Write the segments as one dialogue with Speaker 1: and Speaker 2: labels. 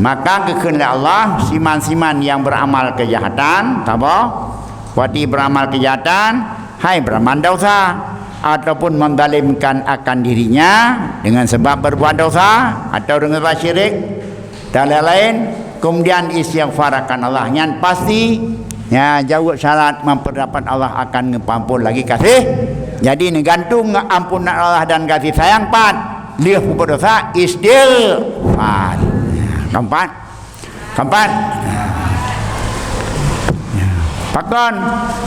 Speaker 1: Maka kekendak Allah siman-siman yang beramal kejahatan, apa? Wati beramal kejahatan, hai beramal dosa ataupun menzalimkan akan dirinya dengan sebab berbuat dosa atau dengan sebab syirik dan lain-lain, kemudian istighfar akan Allah yang pasti ya jauh syarat memperdapat Allah akan ngepampun lagi kasih. Jadi negantung ampunan Allah dan kasih sayang pat dia berdosa istighfar. Keempat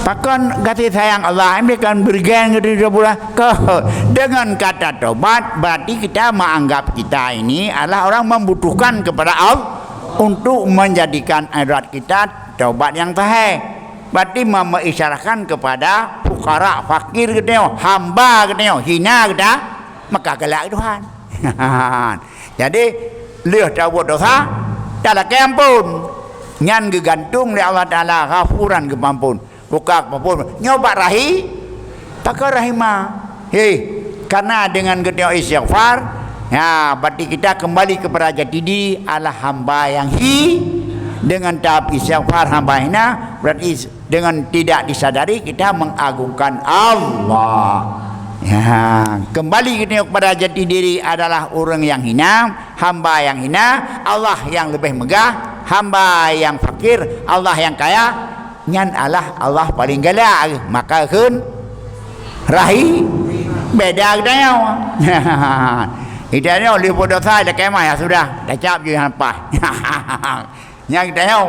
Speaker 1: pakon kasih sayang Allah ini kan berikan dengan kata tobat, berarti kita menganggap kita ini adalah orang membutuhkan kepada Allah untuk menjadikan akhirat kita tobat yang sahih. Berarti mengisyaratkan kepada fukara, fakir gitu, hamba gitu, hina gitu, maka gelak Tuhan. Jadi lihat jauh dosa tak ada keampun nyan gegantung oleh Allah Ta'ala ghafuran kepampun buka kepampun nyoba rahi tak rahimah karena dengan kita istighfar ya berarti kita kembali kepada jati diri adalah hamba yang dengan tahap istighfar hamba hina berarti dengan tidak disadari kita mengagungkan Allah ya, kembali kita kepada jati diri adalah orang yang hina, hamba yang hina, Allah yang lebih megah, hamba yang fakir, Allah yang kaya, nyan Allah paling galak, maka kun rahi beda katanya. Idanya oleh dosa dah kemah ya sudah, dah cap je hampa. Yang katanya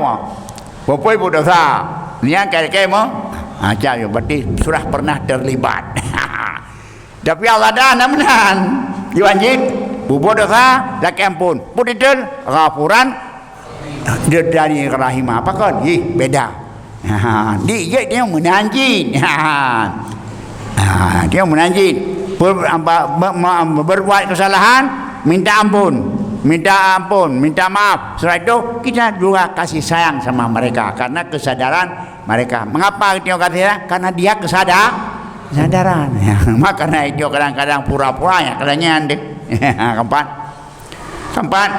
Speaker 1: bopoi dosa, yang kemah, cap je berarti sudah pernah terlibat. Tapi Allah dah menahan diwajib bubur dosa laki ampun putidul ghafuran dari rahimah apa kan beda dia menanjin dia menanjin berbuat kesalahan minta ampun minta maaf. Setelah itu kita juga kasih sayang sama mereka karena kesadaran mereka. Mengapa kita kasih? Karena dia kesadaran ya, makanya itu kadang-kadang pura-pura ya kadangnya keempat